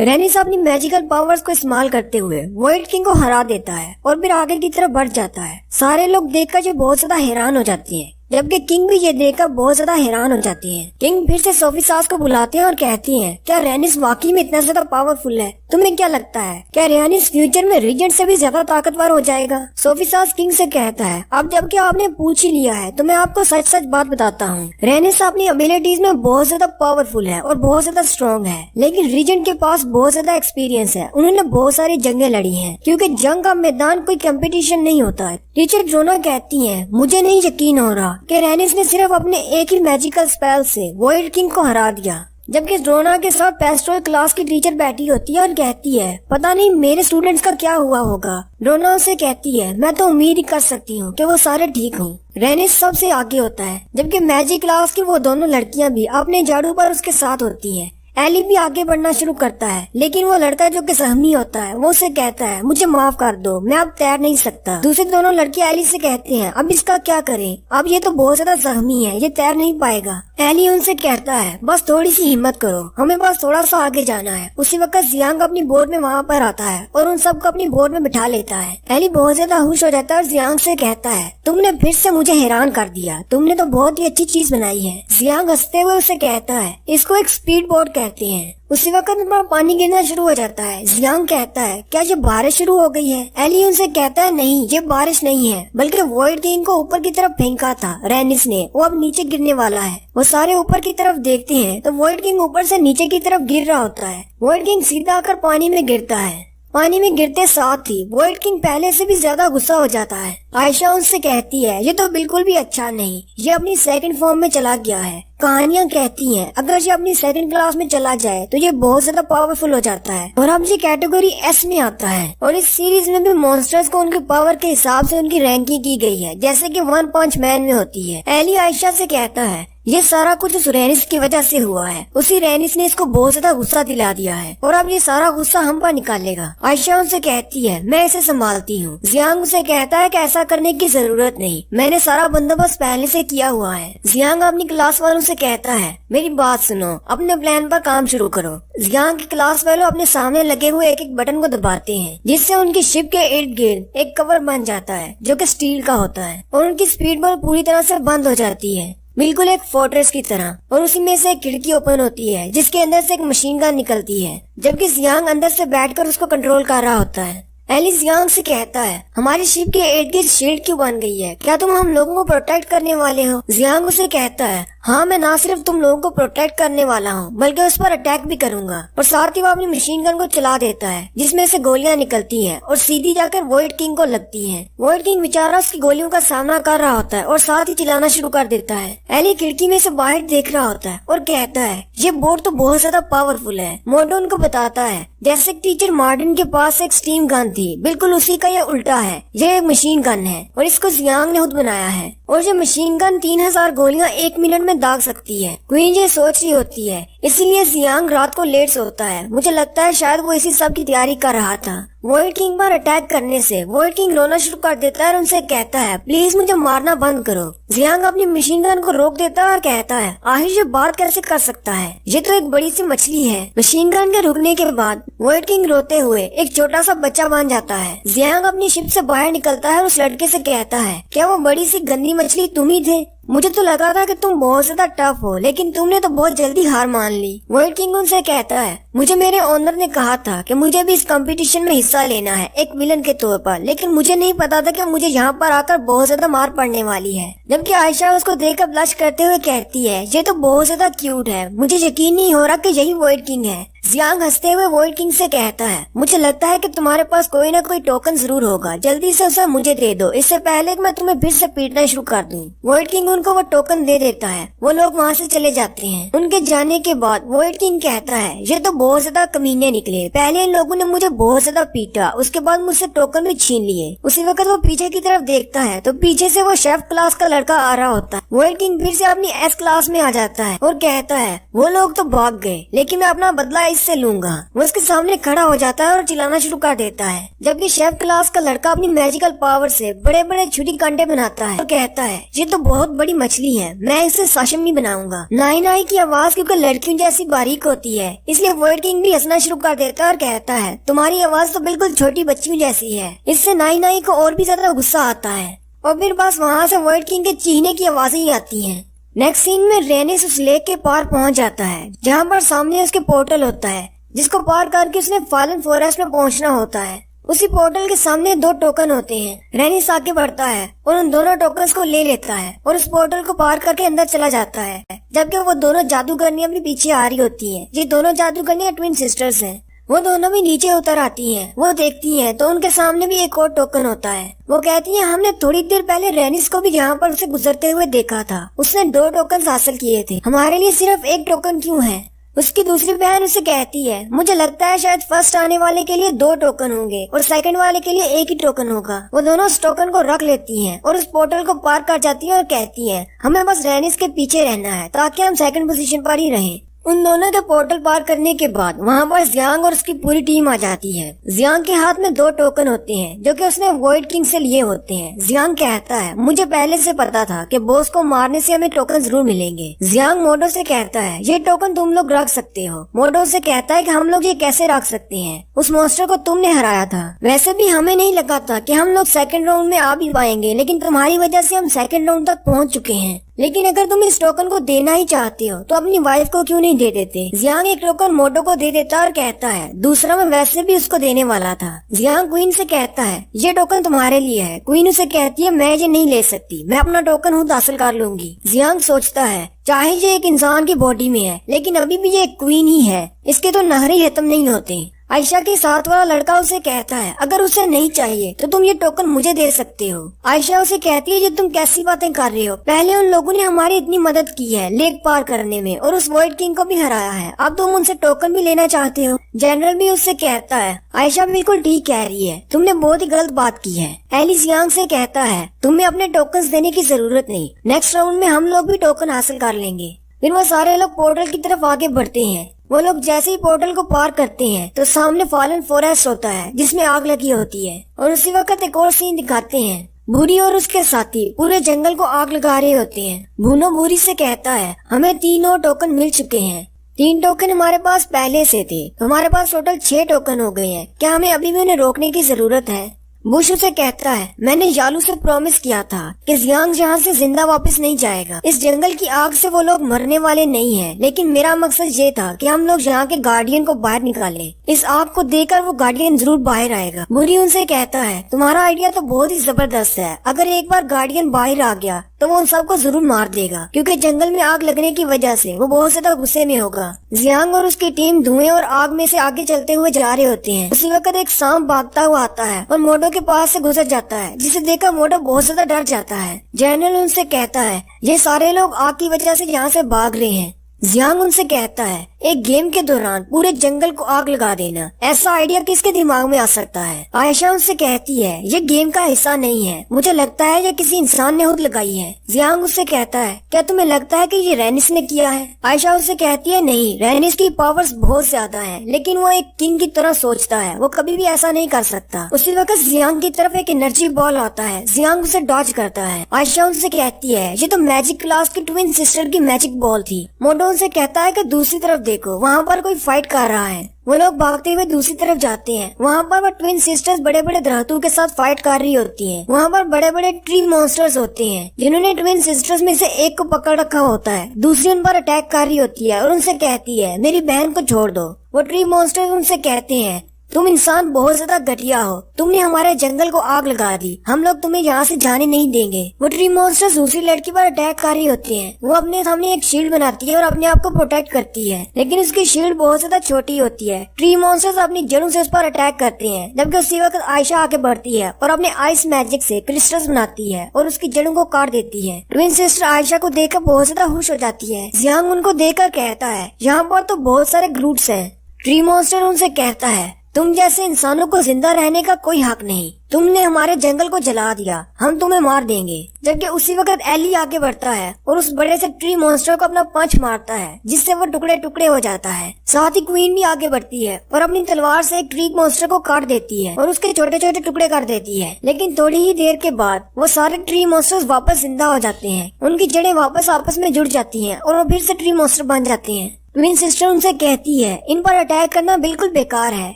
रेनिस अपनी magical powers को इस्तेमाल करते हुए वॉइड किंग को हरा देता है और फिर आगे की तरफ बढ़ जाता है। सारे लोग देखकर जो बहुत ज्यादा हैरान हो जाते हैं, जबकि किंग भी ये देखकर बहुत ज्यादा हैरान हो जाती है। किंग फिर से सोफी सास को बुलाते हैं और कहती हैं, क्या रेनिस वाकई में इतना ज्यादा पावरफुल है? तुम्हें क्या लगता है, क्या रेनिस फ्यूचर में रीजेंट से भी ज्यादा ताकतवर हो जाएगा? सोफी सास किंग से कहता है, अब जबकि आपने पूछ ही लिया है तो मैं आपको सच सच बात बताता हूँ। रेनिस अपनी एबिलिटीज में बहुत ज्यादा पावरफुल है और बहुत ज्यादा स्ट्रॉन्ग है, लेकिन रीजेंट के पास बहुत ज्यादा एक्सपीरियंस है। उन्होंने बहुत सारी जंगें लड़ी हैं, क्योंकि जंग का मैदान कोई कंपटीशन नहीं होता है। टीचर ड्रोना कहती है, मुझे नहीं यकीन हो रहा कि रेनिस ने सिर्फ अपने एक ही मैजिकल स्पेल से वॉइड किंग को हरा दिया। जबकि ड्रोना के साथ पेस्ट्रोल क्लास की टीचर बैठी होती है और कहती है, पता नहीं मेरे स्टूडेंट्स का क्या हुआ होगा। ड्रोना उसे कहती है, मैं तो उम्मीद ही कर सकती हूँ कि वो सारे ठीक हों। रेनिस सबसे आगे होता है, जबकि मैजिक क्लास की वो दोनों लड़कियां भी अपने झाड़ू पर उसके साथ होती हैं। एली भी आगे बढ़ना शुरू करता है, लेकिन वो लड़का जो कि सहमी होता है वो उसे कहता है, मुझे माफ कर दो, मैं अब तैर नहीं सकता। दूसरी दोनों लड़कियां एली से कहते हैं, अब इसका क्या करें, अब ये तो बहुत ज्यादा जख्मी है, ये तैर नहीं पाएगा। एली उनसे कहता है, बस थोड़ी सी हिम्मत करो, हमें बस थोड़ा सा आगे जाना है। उसी वक्त जियांग अपनी बोट में वहाँ पर आता है और उन सबको अपनी बोट में बिठा लेता है। एली बहुत ज्यादा खुश हो जाता है और जियांग से कहता है, तुमने फिर से मुझे हैरान कर दिया, तुमने तो बहुत ही अच्छी चीज बनाई है। जियांग हंसते हुए उसे कहता है, इसको एक स्पीड बोट कहते हैं। उसी वक्त पानी गिरना शुरू हो जाता है। जियांग कहता है, क्या ये बारिश शुरू हो गई है? एली उनसे कहता है, नहीं, ये बारिश नहीं है, बल्कि वॉइड किंग को ऊपर की तरफ फेंका था रेनिस ने, वो अब नीचे गिरने वाला है। वो सारे ऊपर की तरफ देखते हैं तो वॉइड किंग ऊपर से नीचे की तरफ गिर रहा होता है। वॉइड किंग सीधा आकर पानी में गिरता है। पानी में गिरते साथ ही वॉइड किंग पहले से भी ज्यादा गुस्सा हो जाता है। आयशा उनसे कहती है, ये तो बिल्कुल भी अच्छा नहीं, ये अपनी सेकंड फॉर्म में चला गया है। कहानियां कहती हैं, अगर ये अपनी सेकंड क्लास में चला जाए तो ये बहुत ज्यादा पावरफुल हो जाता है और अब ये कैटेगरी एस में आता है। और इस सीरीज में भी मॉन्स्टर्स को उनके पावर के हिसाब से उनकी रैंकिंग की गई है, जैसे कि वन पंच मैन में होती है। एली आयशा से कहता है, ये सारा कुछ उस रेनिस की वजह से हुआ है, उसी रेनिस ने इसको बहुत ज्यादा गुस्सा दिला दिया है और अब ये सारा गुस्सा हम पर निकालेगा। आयशा उनसे कहती है, मैं इसे संभालती हूँ। जियांग उसे कहता है कि ऐसा करने की जरूरत नहीं, मैंने सारा बंदोबस्त पहले से किया हुआ है। जियांग अपनी क्लास वालों से कहता है, मेरी बात सुनो, अपने प्लान पर काम शुरू करो। जियांग की क्लास वालों अपने सामने लगे हुए एक एक बटन को दबाते हैं, जिससे उनकी शिप के इर्द गिर्द एक कवर बन जाता है जो कि स्टील का होता है और उनकी स्पीड बोट पूरी तरह से बंद हो जाती है, बिल्कुल एक फोर्ट्रेस की तरह। और उसी में से एक खिड़की ओपन होती है जिसके अंदर से एक मशीन गन निकलती है, जबकि जियांग अंदर से बैठकर उसको कंट्रोल कर रहा होता है। एली जियांग से कहता है, हमारी शिप के इर्द गिर्द शील्ड क्यों बन गई है, क्या तुम हम लोगों को प्रोटेक्ट करने वाले हो? जियांग उसे कहता है, हाँ, मैं ना सिर्फ तुम लोगों को प्रोटेक्ट करने वाला हूँ बल्कि उस पर अटैक भी करूंगा। और साथ ही वो अपनी मशीन गन को चला देता है, जिसमें से गोलियां निकलती हैं और सीधी जाकर वॉइड किंग को लगती हैं। वॉइड किंग बेचारा उसकी गोलियों का सामना कर रहा होता है और साथ ही चिल्लाना शुरू कर देता है। एली खिड़की में से बाहर देख रहा होता है और कहता है, ये बोट तो बहुत ज्यादा पावरफुल है। मोटो उनको बताता है, जैसे टीचर मार्टिन के पास एक स्टीम गन थी, बिल्कुल उसी का ये उल्टा है, ये एक मशीन गन है और इसको जियांग ने खुद बनाया है। और ये मशीन गन 3000 गोलियां 1 मिनट में दाग सकती है। क्वीन ये सोच रही होती है, इसीलिए जियांग रात को लेट सोता है। मुझे लगता है शायद वो इसी सब की तैयारी कर रहा था। वॉइड किंग पर अटैक करने से वॉइड किंग रोना शुरू कर देता है और उनसे कहता है, प्लीज मुझे मारना बंद करो। जियांग अपनी मशीन गन को रोक देता है और कहता है, आखिर ये बात कैसे कर सकता है, ये तो एक बड़ी सी मछली है। मशीन गन के रुकने के बाद वॉइड किंग रोते हुए एक छोटा सा बच्चा बन जाता है। जियांग अपनी शिप से बाहर निकलता है और उस लड़के से कहता है, क्या वो बड़ी सी गंदी मछली तुम ही थे? मुझे तो लगा था कि तुम बहुत ज्यादा टफ हो, लेकिन तुमने तो बहुत जल्दी हार मान ली। वॉइड किंग उनसे कहता है, मुझे मेरे ओनर ने कहा था कि मुझे भी इस कंपटीशन में हिस्सा लेना है एक विलन के तौर पर, लेकिन मुझे नहीं पता था कि मुझे यहाँ पर आकर बहुत ज्यादा मार पड़ने वाली है। जबकि आयशा उसको देखकर ब्लश करते हुए कहती है, ये तो बहुत ज्यादा क्यूट है, मुझे यकीन नहीं हो रहा कि यही वॉइड किंग है। जियांग हंसते हुए वॉइड किंग से कहता है, मुझे लगता है कि तुम्हारे पास कोई ना कोई टोकन जरूर होगा, जल्दी से उसे मुझे दे दो, इससे पहले कि मैं तुम्हें फिर से पीटना शुरू कर दूं। वॉइड किंग उनको वो टोकन दे देता है। वो लोग वहाँ से चले जाते हैं। उनके जाने के बाद वॉइड किंग कहता है, ये तो बहुत ज्यादा कमीने निकले, पहले इन लोगों ने मुझे बहुत ज्यादा पीटा, उसके बाद मुझसे टोकन भी छीन लिए। उसी वक्त वो पीछे की तरफ देखता है तो पीछे से वो शेफ क्लास का लड़का आ रहा होता है। वॉइड किंग फिर से अपनी एस क्लास में आ जाता है और कहता है, वो लोग तो भाग गए, लेकिन मैं अपना बदला इससे लूंगा। वो उसके सामने खड़ा हो जाता है और चिल्लाना शुरू कर देता है, जबकि शेफ क्लास का लड़का अपनी मैजिकल पावर से बड़े बड़े छुरी कांटे बनाता है और कहता है, ये तो बहुत बड़ी मछली है, मैं इसे साशिमी बनाऊंगा। नाई नाई की आवाज क्योंकि लड़कियों जैसी बारीक होती है, इसलिए वो वर्ड किंग भी हंसना शुरू कर देता है और कहता है तुम्हारी आवाज तो बिल्कुल छोटी बच्चियों जैसी है। इससे नाई नाई को और भी ज्यादा गुस्सा आता है और फिर बस वहाँ से वर्ड किंग के चीखने की आवाजें ही आती हैं। नेक्स्ट सीन में रेनिस उस लेक के पार पहुंच जाता है जहाँ पर सामने उसके पोर्टल होता है जिसको पार करके उसने फॉलन फॉरेस्ट में पहुंचना होता है। उसी पोर्टल के सामने 2 टोकन होते हैं। रेनिस आगे बढ़ता है और उन दोनों टोकन्स को ले लेता है और उस पोर्टल को पार करके अंदर चला जाता है, जबकि वो दोनों जादूगरनियां भी पीछे आ रही होती हैं। ये दोनों जादूगरनियां ट्विन सिस्टर्स हैं। वो दोनों भी नीचे उतर आती हैं। वो देखती हैं तो उनके सामने भी एक और टोकन होता है। वो कहती हैं हमने थोड़ी देर पहले रेनिस को भी यहाँ पर उसे गुजरते हुए देखा था। उसने 2 टोकन हासिल किए थे, हमारे लिए सिर्फ 1 टोकन क्यों है। उसकी दूसरी बहन उसे कहती है मुझे लगता है शायद फर्स्ट आने वाले के लिए 2 टोकन होंगे और सेकंड वाले के लिए 1 ही टोकन होगा। वो दोनों उस टोकन को रख लेती हैं और उस पोर्टल को पार कर जाती हैं और कहती हैं हमें बस रेनिस के पीछे रहना है ताकि हम सेकंड पोजीशन पर ही रहें। उन दोनों के पोर्टल पार करने के बाद वहाँ पर जियांग और उसकी पूरी टीम आ जाती है। जियांग के हाथ में 2 टोकन होते हैं जो कि उसने वॉइड किंग से लिए होते हैं। जियांग कहता है मुझे पहले से पता था कि बॉस को मारने से हमें टोकन जरूर मिलेंगे। जियांग मोडो से कहता है ये टोकन तुम लोग रख सकते हो। मोडो से कहता है कि हम लोग ये कैसे रख सकते हैं, उस मॉन्स्टर को तुमने हराया था। वैसे भी हमें नहीं लगा था कि हम लोग सेकंड राउंड में आ भी पाएंगे, लेकिन तुम्हारी वजह से हम सेकंड राउंड तक पहुँच चुके हैं। लेकिन अगर तुम इस टोकन को देना ही चाहते हो तो अपनी वाइफ को क्यों नहीं दे देते। जियांग एक टोकन मोटो को दे देता और कहता है दूसरा मैं वैसे भी उसको देने वाला था। जियांग क्वीन से कहता है ये टोकन तुम्हारे लिए है। क्वीन उसे कहती है मैं ये नहीं ले सकती, मैं अपना टोकन खुद हासिल कर लूंगी। जियांग सोचता है चाहे ये एक इंसान की बॉडी में है लेकिन अभी भी ये एक क्वीन ही है, इसके तो नहरे खत्म नहीं होते। आयशा के साथ वाला लड़का उसे कहता है अगर उसे नहीं चाहिए तो तुम ये टोकन मुझे दे सकते हो। आयशा उसे कहती है ये तुम कैसी बातें कर रहे हो, पहले उन लोगों ने हमारी इतनी मदद की है लेक पार करने में और उस वॉइड किंग को भी हराया है, अब तुम उनसे टोकन भी लेना चाहते हो। जनरल भी उससे कहता है आयशा बिल्कुल ठीक कह रही है, तुमने बहुत ही गलत बात की है। एली जियांग से कहता है तुम्हें अपने टोकन देने की जरूरत नहीं, नेक्स्ट राउंड में हम लोग भी टोकन हासिल कर लेंगे। फिर वो सारे लोग पोर्टल की तरफ आगे बढ़ते हैं। वो लोग जैसे ही पोर्टल को पार करते हैं तो सामने फॉलन फॉरेस्ट होता है जिसमें आग लगी होती है और उसी वक्त एक और सीन दिखाते हैं। भूरी और उसके साथी पूरे जंगल को आग लगा रहे होते हैं। भूनो भूरी से कहता है हमें 3 और टोकन मिल चुके हैं। 3 टोकन हमारे पास पहले से थे, हमारे पास टोटल 6 टोकन हो गए हैं, क्या हमें अभी भी उन्हें रोकने की जरूरत है। बुश उसे कहता है मैंने यालू से प्रॉमिस किया था कि जियांग यहाँ से जिंदा वापस नहीं जाएगा। इस जंगल की आग से वो लोग मरने वाले नहीं हैं, लेकिन मेरा मकसद ये था कि हम लोग यहाँ के गार्डियन को बाहर निकालें। इस आग को देखकर वो गार्डियन जरूर बाहर आएगा। बुरी उनसे कहता है तुम्हारा आइडिया तो बहुत ही जबरदस्त है, अगर एक बार गार्डियन बाहर आ गया तो वो उन सबको जरूर मार देगा, क्योंकि जंगल में आग लगने की वजह से वो बहुत ज्यादा गुस्से में होगा। जियांग और उसकी टीम धुएं और आग में से आगे चलते हुए जा रहे होते हैं। उसी वक्त एक सांप भागता हुआ आता है और मोटो के पास से गुजर जाता है, जिसे देखकर मोटो बहुत ज्यादा डर जाता है। जनरल उनसे कहता है ये सारे लोग आग की वजह से यहाँ से भाग रहे हैं। जियांग उनसे कहता है एक गेम के दौरान पूरे जंगल को आग लगा देना, ऐसा आइडिया किसके दिमाग में आ सकता है। आयशा उनसे कहती है ये गेम का हिस्सा नहीं है, मुझे लगता है ये किसी इंसान ने खुद लगाई है। जियांग उससे कहता है क्या तुम्हें लगता है कि ये रेनिस ने किया है। आयशा उससे कहती है नहीं, रेनिस की पावर्स बहुत ज्यादा है, लेकिन वो एक किंग की तरह सोचता है, वो कभी भी ऐसा नहीं कर सकता। उसी वक्त जियांग की तरफ एक एनर्जी बॉल आता है। जियांग उसे डॉज करता है। आयशा उनसे कहती है ये तो मैजिक क्लास की ट्विन सिस्टर की मैजिक बॉल थी। मोटो उनसे कहता है कि दूसरी तरफ देखो, वहाँ पर कोई फाइट कर रहा है। वो लोग भागते हुए दूसरी तरफ जाते हैं। वहाँ पर वो ट्विन सिस्टर्स बड़े बड़े दरख्तों के साथ फाइट कर रही होती हैं। वहाँ पर बड़े बड़े ट्री मॉन्स्टर्स होते हैं जिन्होंने ट्विन सिस्टर्स में से एक को पकड़ रखा होता है। दूसरी उन पर अटैक कर रही होती है और उनसे कहती है मेरी बहन को छोड़ दो। वो ट्री मॉन्स्टर्स उनसे कहते हैं तुम इंसान बहुत ज्यादा घटिया हो, तुमने हमारे जंगल को आग लगा दी, हम लोग तुम्हें यहाँ से जाने नहीं देंगे। वो ट्री मॉन्स्टर्स दूसरी लड़की पर अटैक कर रही होती हैं। वो अपने सामने एक शील्ड बनाती है और अपने आप को प्रोटेक्ट करती है, लेकिन उसकी शील्ड बहुत ज्यादा छोटी होती है। ट्री मॉन्स्टर्स अपनी जड़ों से उस पर अटैक करते हैं, जबकि उसी वक्त आयशा आगे बढ़ती है और अपने आइस मैजिक से क्रिस्टल्स बनाती है और उसकी जड़ों को काट देती है। ट्विन सिस्टर आयशा को देखकर बहुत ज्यादा खुश हो जाती है। जियांग उनको देखकर कहता है यहाँ पर तो बहुत सारे ग्रूट्स हैं। ट्री मॉन्स्टर उनसे कहता है तुम जैसे इंसानों को जिंदा रहने का कोई हक नहीं, तुमने हमारे जंगल को जला दिया, हम तुम्हें मार देंगे। जबकि उसी वक्त एली आगे बढ़ता है और उस बड़े से ट्री मॉन्स्टर को अपना पंच मारता है, जिससे वो टुकड़े टुकड़े हो जाता है। साथ ही क्वीन भी आगे बढ़ती है और अपनी तलवार से एक ट्री मॉन्स्टर को काट देती है और उसके छोटे छोटे टुकड़े कर देती है। लेकिन थोड़ी ही देर के बाद वो सारे ट्री मॉन्स्टर्स वापस जिंदा हो जाते हैं, उनकी जड़ें वापस आपस में जुड़ जाती हैं और वो फिर से ट्री मॉन्स्टर बन जाते हैं। ट्विन सिस्टर उनसे कहती है इन पर अटैक करना बिल्कुल बेकार है,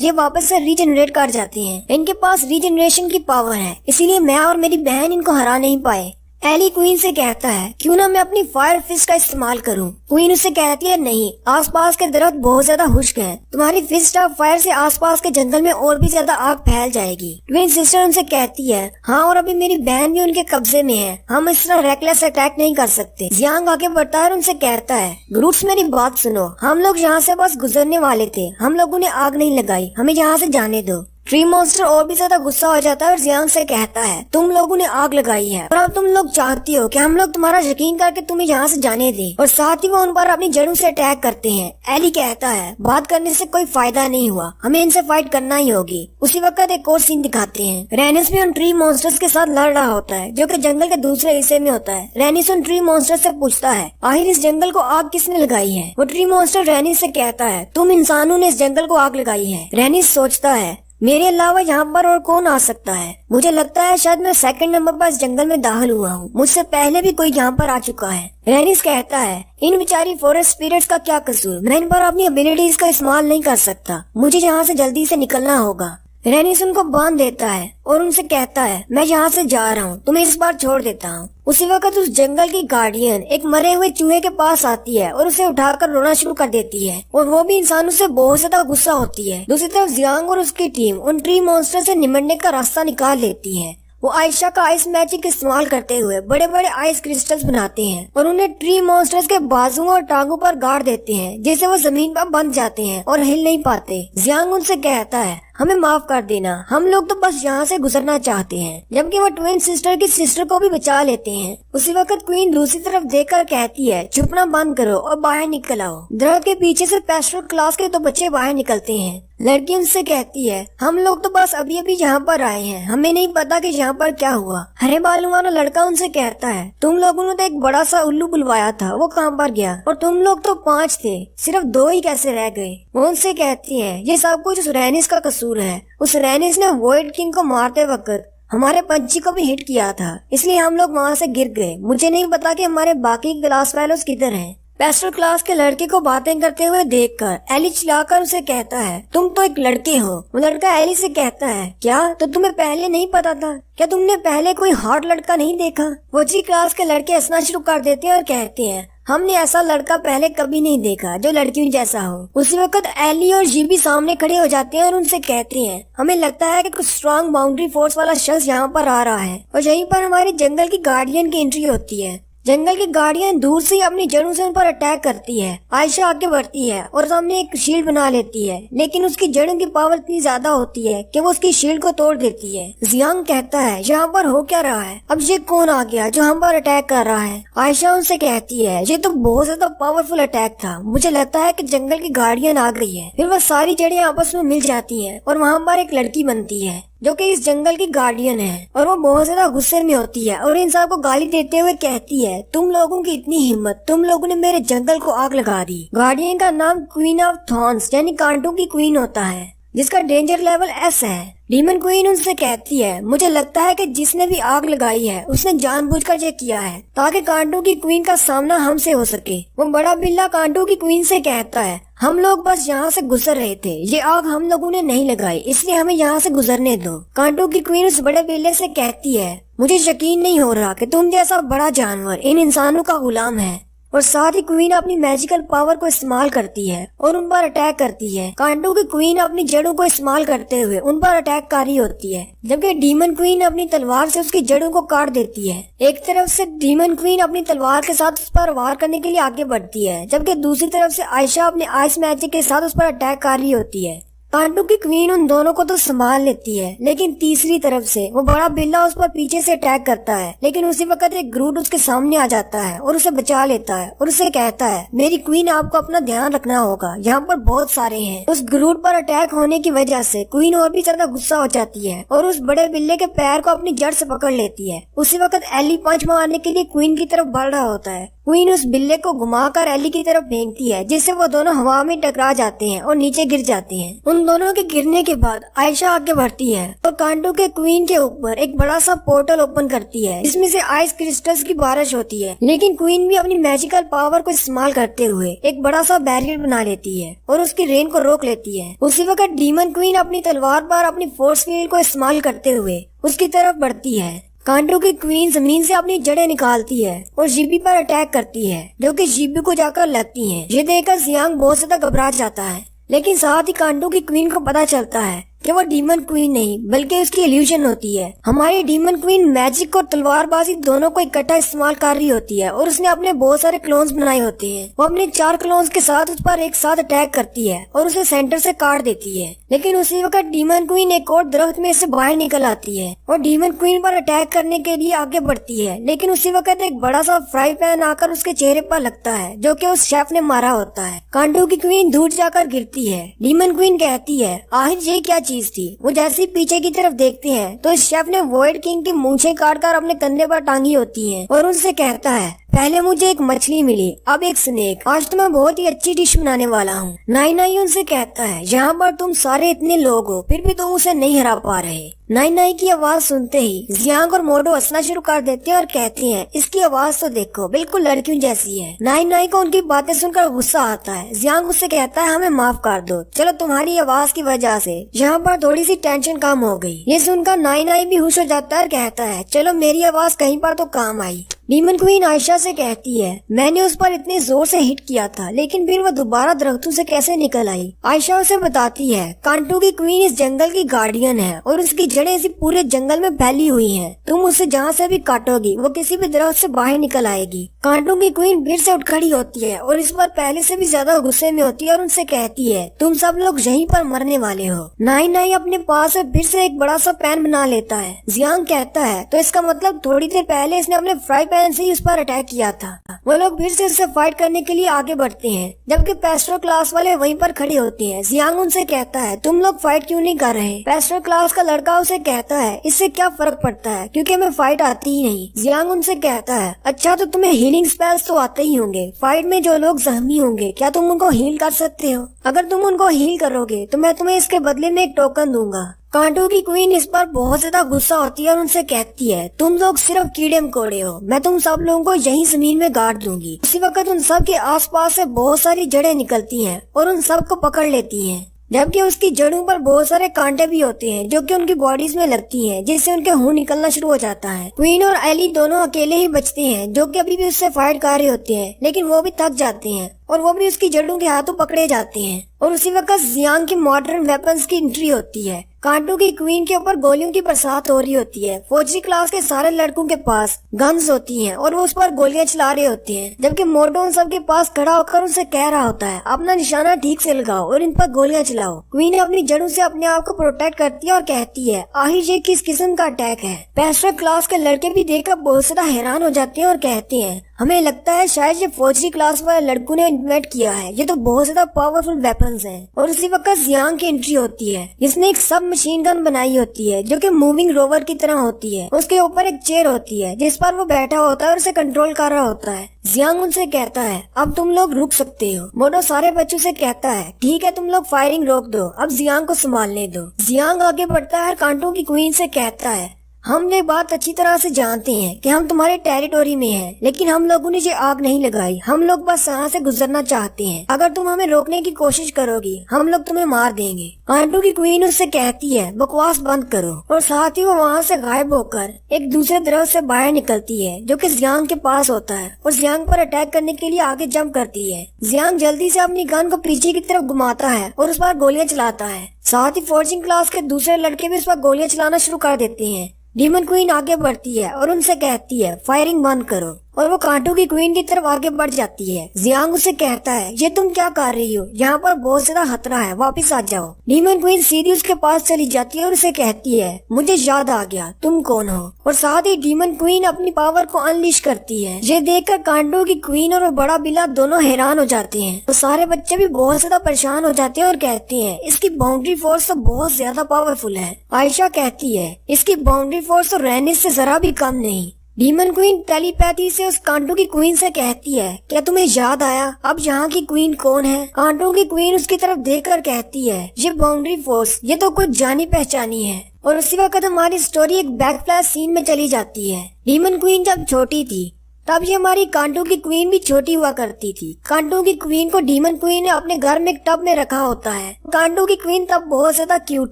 ये वापस से रीजनरेट कर जाते हैं, इनके पास रीजनरेशन की पावर है, इसीलिए मैं और मेरी बहन इनको हरा नहीं पाए। एली क्वीन से कहता है क्यों ना मैं अपनी फायर फिस्ट का इस्तेमाल करूं। क्वीन उससे कहती है नहीं, आसपास के दरख्त बहुत ज्यादा खुश्क हैं, तुम्हारी फिस्ट ऑफ फायर से आसपास के जंगल में और भी ज्यादा आग फैल जाएगी। ट्विन सिस्टर उनसे कहती है हाँ, और अभी मेरी बहन भी उनके कब्जे में है, हम इस तरह रेकलेस अटैक नहीं कर सकते। जियांग आगे बढ़ता है और उनसे कहता है ग्रूट्स मेरी बात सुनो, हम लोग यहाँ से बस गुजरने वाले थे, हम लोगों ने आग नहीं लगाई, हमें यहाँ से जाने दो। ट्री मॉन्स्टर और भी ज्यादा गुस्सा हो जाता है और जियांग से कहता है तुम लोगों ने आग लगाई है और अब तुम लोग चाहती हो कि हम लोग तुम्हारा यकीन करके तुम्हें यहाँ से जाने दें, और साथ ही वो उन पर अपनी जड़ों से अटैक करते हैं। एली कहता है बात करने से कोई फायदा नहीं हुआ, हमें इनसे फाइट करना ही होगी। उसी वक्त एक और सीन दिखाते हैं, रेनिस भी उन ट्री मॉन्स्टर्स के साथ लड़ रहा होता है जो कि जंगल के दूसरे हिस्से में होता है। रेनिस उन ट्री मॉन्स्टर से पूछता है आखिर इस जंगल को आग किसने लगाई है। वो ट्री मॉन्स्टर रेनिस से कहता है तुम इंसानों ने इस जंगल को आग लगाई है। रेनिस सोचता है मेरे अलावा यहाँ पर और कौन आ सकता है, मुझे लगता है शायद मैं सेकंड नंबर पर इस जंगल में दाखिल हुआ हूँ, मुझसे पहले भी कोई यहाँ पर आ चुका है। रेनिस कहता है इन बेचारी फॉरेस्ट स्पिरिट्स का क्या कसूर, मैं इन पर अपनी एबिलिटीज का इस्तेमाल नहीं कर सकता, मुझे यहाँ से जल्दी से निकलना होगा। रेनिस उनको बांध देता है और उनसे कहता है मैं यहाँ से जा रहा हूँ, तुम्हें इस बार छोड़ देता हूँ। उसी वक्त उस जंगल की गार्डियन एक मरे हुए चूहे के पास आती है और उसे उठाकर रोना शुरू कर देती है, और वो भी इंसानों से बहुत ज्यादा गुस्सा होती है। दूसरी तरफ जियांग और उसकी टीम उन ट्री मॉन्स्टर से निमटने का रास्ता निकाल लेती है। वो आयशा का आइस मैजिक इस्तेमाल करते हुए बड़े बड़े आइस क्रिस्टल्स बनाते हैं और उन्हें ट्री मॉन्स्टर्स के बाजुओं और टांगों पर गाड़ देते हैं, जिससे वो जमीन पर बंध जाते हैं और हिल नहीं पाते। जियांग उनसे कहता है हमें माफ कर देना, हम लोग तो बस यहाँ से गुजरना चाहते हैं, जबकि वो ट्विन सिस्टर की सिस्टर को भी बचा लेते हैं। उसी वक्त क्वीन दूसरी तरफ देखकर कहती है छुपना बंद करो और बाहर निकल आओ। दरख्त के पीछे से पेस्टल क्लास के 2 बच्चे बाहर निकलते हैं। लड़की उनसे कहती है हम लोग तो बस अभी अभी यहाँ पर आए हैं, हमें नहीं पता कि यहाँ पर क्या हुआ। हरे बालों वाला लड़का उनसे कहता है तुम लोगों ने तो एक बड़ा सा उल्लू बुलवाया था, वो कहाँ पर गया, और तुम लोग तो 5 थे, सिर्फ 2 ही कैसे रह गए। वो उनसे कहती है ये सब कुछ उस रेनिस का कसूर है, उस रेनिस ने वॉइड किंग को मारते वक्त हमारे पंछी को भी हिट किया था, इसलिए हम लोग वहाँ से गिर गए, मुझे नहीं पता कि हमारे बाकी क्लास फेलोज किधर हैं। पेस्टल क्लास के लड़के को बातें करते हुए देखकर एली चिल्लाकर उसे कहता है तुम तो एक लड़के हो। वो लड़का एली से कहता है क्या, तो तुम्हें पहले नहीं पता था, क्या तुमने पहले कोई हॉट लड़का नहीं देखा। वो जी क्लास के लड़के हंसना शुरू कर देते हैं और कहते हैं हमने ऐसा लड़का पहले कभी नहीं देखा जो लड़कियों जैसा हो। उसी वक्त एली और जी भी सामने खड़े हो जाते हैं और उनसे कहते हैं हमें लगता है कि कुछ स्ट्रॉन्ग बाउंड्री फोर्स वाला शख्स यहाँ पर आ रहा है, और यहीं पर हमारे जंगल की गार्डियन की एंट्री होती है। जंगल की गाड़ियां दूर से ही अपनी जड़ों से उन पर अटैक करती है। आयशा आगे बढ़ती है और सामने एक शील्ड बना लेती है, लेकिन उसकी जड़ों की पावर इतनी ज्यादा होती है कि वो उसकी शील्ड को तोड़ देती है। जियांग कहता है यहाँ पर हो क्या रहा है, अब ये कौन आ गया जो हम पर अटैक कर रहा है। आयशा उनसे कहती है ये तो बहुत ज्यादा पावरफुल अटैक था, मुझे लगता है कि जंगल की गाड़ियां आ गई है। फिर वह सारी जड़ें आपस में मिल जाती है और वहाँ पर एक लड़की बनती है जो कि इस जंगल की गार्डियन है, और वो बहुत ज्यादा गुस्से में होती है और इन सबको गाली देते हुए कहती है तुम लोगों की इतनी हिम्मत, तुम लोगों ने मेरे जंगल को आग लगा दी। गार्डियन का नाम क्वीन ऑफ थॉर्न्स यानी कांटों की क्वीन होता है, जिसका डेंजर लेवल S है। डीमन क्वीन उनसे कहती है मुझे लगता है कि जिसने भी आग लगाई है उसने जानबूझकर ये किया है ताकि कांटों की क्वीन का सामना हमसे हो सके। वो बड़ा बिल्ला कांटों की क्वीन से कहता है हम लोग बस यहाँ से गुजर रहे थे, ये आग हम लोगों ने नहीं लगाई, इसलिए हमें यहाँ से गुजरने दो। कांटों की क्वीन उस बड़े बिल्ले से कहती है मुझे यकीन नहीं हो रहा कि तुम जैसा बड़ा जानवर इन इंसानों का गुलाम है। और साथ ही क्वीन अपनी मैजिकल पावर को इस्तेमाल करती है और उन पर अटैक करती है। कांटों की क्वीन अपनी जड़ों को इस्तेमाल करते हुए उन पर अटैक कर रही होती है, जबकि डीमन क्वीन अपनी तलवार से उसकी जड़ों को काट देती है। एक तरफ से डीमन क्वीन अपनी तलवार के साथ उस पर वार करने के लिए आगे बढ़ती है, जबकि दूसरी तरफ से आयशा अपने आइस मैजिक के साथ उस पर अटैक कर रही होती है। कांटों की क्वीन उन दोनों को तो संभाल लेती है, लेकिन तीसरी तरफ से वो बड़ा बिल्ला उस पर पीछे से अटैक करता है, लेकिन उसी वक्त एक ग्रूट उसके सामने आ जाता है और उसे बचा लेता है और उसे कहता है मेरी क्वीन आपको अपना ध्यान रखना होगा, यहाँ पर बहुत सारे हैं। उस ग्रूट पर अटैक होने की वजह से क्वीन और भी ज्यादा गुस्सा हो जाती है और उस बड़े बिल्ले के पैर को अपनी जड़ से पकड़ लेती है। उसी वक्त एली पंच मारने के लिए क्वीन की तरफ बढ़ रहा होता है, क्वीन उस बिल्ले को घुमाकर एली की तरफ फेंकती है, जिससे वो दोनों हवा में टकरा जाते हैं और नीचे गिर जाते हैं। उन दोनों के गिरने के बाद आयशा आगे बढ़ती है और कांटो के क्वीन के ऊपर एक बड़ा सा पोर्टल ओपन करती है, जिसमें से आइस क्रिस्टल्स की बारिश होती है। लेकिन क्वीन भी अपनी मैजिकल पावर को इस्तेमाल करते हुए एक बड़ा सा बैरियर बना लेती है और उसकी रेन को रोक लेती है। उसी वक्त डीमन क्वीन अपनी तलवार पर अपनी फोर्स फील्ड को इस्तेमाल करते हुए उसकी तरफ बढ़ती है। कांटो की क्वीन जमीन से अपनी जड़ें निकालती है और जीबी पर अटैक करती है, जो कि जीबी को जाकर लगती है। ये देखकर जियांग बहुत ज्यादा घबरा जाता है, लेकिन साथ ही कांटो की क्वीन को पता चलता है कि वो डीमन क्वीन नहीं बल्कि उसकी इल्यूजन होती है। हमारी डीमन क्वीन मैजिक और तलवारबाजी दोनों को इकट्ठा इस्तेमाल कर रही होती है और उसने अपने बहुत सारे क्लोन्स बनाए होते हैं। वो अपने 4 क्लोन्स के साथ उस पर एक साथ अटैक करती है और उसे सेंटर से काट देती है। लेकिन उसी वक्त डीमन क्वीन एक और दरख्त में से बाहर निकल आती है और डीमन क्वीन पर अटैक करने के लिए आगे बढ़ती है। लेकिन उसी वक्त एक बड़ा सा फ्राई पैन आकर उसके चेहरे पर लगता है, जो कि उस शेफ ने मारा होता है। कांटो की क्वीन दूर जाकर गिरती है। डीमन क्वीन कहती है, आखिर ये क्या चीज थी। वो जैसे ही पीछे की तरफ देखते हैं तो इस शेफ ने वॉइड किंग की मूंछें काटकर अपने कंधे पर टांगी होती हैं और उनसे कहता है, पहले मुझे एक मछली मिली, अब एक स्नेक। आज तो मैं बहुत ही अच्छी डिश बनाने वाला हूँ। नाई नाई उनसे कहता है, यहाँ पर तुम सारे इतने लोग हो फिर भी तुम उसे नहीं हरा पा रहे। नाई नाई की आवाज सुनते ही जियांग और मोडो हंसना शुरू कर देते हैं और कहते हैं, इसकी आवाज तो देखो बिल्कुल लड़कियों जैसी है। नाई नाई को उनकी बातें सुनकर गुस्सा आता है। जियांग उससे कहता है, हमें माफ कर दो, चलो तुम्हारी आवाज की वजह से यहाँ पर थोड़ी सी टेंशन कम हो गई। ये सुनकर नाई नाई भी खुश हो जाता है और कहता है, चलो मेरी आवाज कहीं पर तो काम आई। डीमन क्वीन आयशा से कहती है, मैंने उस पर इतने जोर से हिट किया था, लेकिन फिर वो दोबारा दरख्तों से कैसे निकल आई। आयशा उसे बताती है, कांटो की क्वीन इस जंगल की गार्डियन है और उसकी जड़ें इसी पूरे जंगल में फैली हुई हैं। तुम उसे जहाँ से भी काटोगी वो किसी भी दरख्त से बाहर निकल आएगी। कांटो की क्वीन फिर से उठ खड़ी होती है और इस बार पहले से भी ज्यादा गुस्से में होती है और उनसे कहती है, तुम सब लोग यहीं पर मरने वाले हो। नाई नाई अपने पास से फिर से एक बड़ा सा पैन बना लेता है। जियांग कहता है, तो इसका मतलब थोड़ी देर पहले इसने अपने फ्राई पैन से ही उस पर अटैक किया था। वो लोग फिर से उससे फाइट करने के लिए आगे बढ़ते हैं, जबकि पेस्ट्रो क्लास वाले वहीं पर खड़े होते हैं। जियांग उनसे कहता है, तुम लोग फाइट क्यों नहीं कर रहे। पेस्ट्रो क्लास का लड़का उसे कहता है, इससे क्या फर्क पड़ता है क्योंकि हमें फाइट आती ही नहीं। जियांग उनसे कहता है, अच्छा तो तुम्हें हीलिंग स्पेल्स तो आते ही होंगे। फाइट में जो लोग जख्मी होंगे क्या तुम उनको हील कर सकते हो। अगर तुम उनको हील करोगे तो मैं तुम्हें इसके बदले में एक टोकन दूंगा। कांटो की क्वीन इस पर बहुत ज्यादा गुस्सा होती है और उनसे कहती है, तुम लोग सिर्फ कीड़े मकोड़े हो, मैं तुम सब लोगों को यहीं जमीन में गाड़ दूंगी। इसी वक्त उन सब के आसपास से बहुत सारी जड़ें निकलती हैं और उन सब को पकड़ लेती हैं, जबकि उसकी जड़ों पर बहुत सारे कांटे भी होते हैं जो कि उनकी बॉडीज में लगती हैं, जिससे उनके खून निकलना शुरू हो जाता है। क्वीन और एली दोनों अकेले ही बचते हैं, जो कि अभी भी उससे फाइट कर रहे होते हैं, लेकिन वो भी थक जाते हैं और वो भी उसकी जड़ों के हाथों पकड़े जाते हैं। और उसी वक्त जियांग की मॉडर्न वेपन्स की एंट्री होती है। कांटो की क्वीन के ऊपर गोलियों की बरसात हो रही होती है। फौजी क्लास के सारे लड़कों के पास गन्स होती हैं और वो उस पर गोलियां चला रहे होते हैं, जबकि मोटो उन सबके पास खड़ा होकर उनसे कह रहा होता है, अपना निशाना ठीक से लगाओ और इन पर गोलियां चलाओ। क्वीन अपनी जड़ों से अपने आप को प्रोटेक्ट करती है और कहती है, आखिर ये किस किस्म का अटैक है। पेस्ट्रो क्लास के लड़के भी देखकर बहुत ज्यादा हैरान हो जाते हैं और कहते हैं, हमें लगता है शायद ये फौजी क्लास वाले लड़कों ने इन्वेंट किया है, ये तो बहुत ज्यादा पावरफुल वेपन्स हैं। और उसी वक्त जियांग की एंट्री होती है, जिसने एक सब मशीन गन बनाई होती है जो कि मूविंग रोवर की तरह होती है। उसके ऊपर एक चेयर होती है जिस पर वो बैठा होता है और उसे कंट्रोल कर रहा होता है। जियांग उनसे कहता है, अब तुम लोग रुक सकते हो। मोटो सारे बच्चों से कहता है, ठीक है तुम लोग फायरिंग रोक दो, अब जियांग को संभालने दो। जियांग आगे बढ़ता है और कांटो की क्वीन से कहता है, हम ये बात अच्छी तरह से जानते हैं कि हम तुम्हारे टेरिटोरी में हैं, लेकिन हम लोगों ने ये आग नहीं लगाई, हम लोग बस यहाँ से गुजरना चाहते हैं। अगर तुम हमें रोकने की कोशिश करोगी हम लोग तुम्हें मार देंगे। कांटो की क्वीन उससे कहती है, बकवास बंद करो, और साथ ही वो वहाँ से गायब होकर एक दूसरे दरवाजे से बाहर निकलती है जो कि जियांग के पास होता है और जियांग पर अटैक करने के लिए आगे जंप करती है। जियांग जल्दी से अपनी गन को पीछे की तरफ घुमाता है और उस पर गोलियां चलाता है। साथ ही फोर्जिंग क्लास के दूसरे लड़के भी उस पर गोलियां चलाना शुरू कर देते हैं। डीमन क्वीन आगे बढ़ती है और उनसे कहती है, फायरिंग बंद करो, और वो कांटो की क्वीन की तरफ आगे बढ़ जाती है। जियांग उसे कहता है, ये तुम क्या कर रही हो, यहाँ पर बहुत ज्यादा खतरा है, वापस आ जाओ। डीमन क्वीन सीधी उसके पास चली जाती है और उसे कहती है, मुझे याद आ गया तुम कौन हो। और साथ ही डीमन क्वीन अपनी पावर को अनलीश करती है। ये देखकर कांटो की क्वीन और वो बड़ा बिल्ला दोनों हैरान हो जाते हैं। तो सारे बच्चे भी बहुत ज्यादा परेशान हो जाते हैं और कहते हैं, इसकी बाउंड्री फोर्स तो बहुत ज्यादा पावरफुल है। आयशा कहती है, इसकी बाउंड्री फोर्स तो रेनिस से जरा भी कम नहीं। डीमन क्वीन टेलीपैथी से उस कांटों की क्वीन से कहती है, क्या तुम्हें याद आया अब यहाँ की क्वीन कौन है? कांटों की क्वीन उसकी तरफ देखकर कहती है, ये बाउंड्री फोर्स, ये तो कुछ जानी पहचानी है। और उसी वक्त हमारी स्टोरी एक बैकफ्लैश सीन में चली जाती है। डीमन क्वीन जब छोटी थी तब ये हमारी कांटों की क्वीन भी छोटी हुआ करती थी। कांटों की क्वीन को डीमन क्वीन ने अपने घर में एक टब में रखा होता है। कांटों की क्वीन तब बहुत ज्यादा क्यूट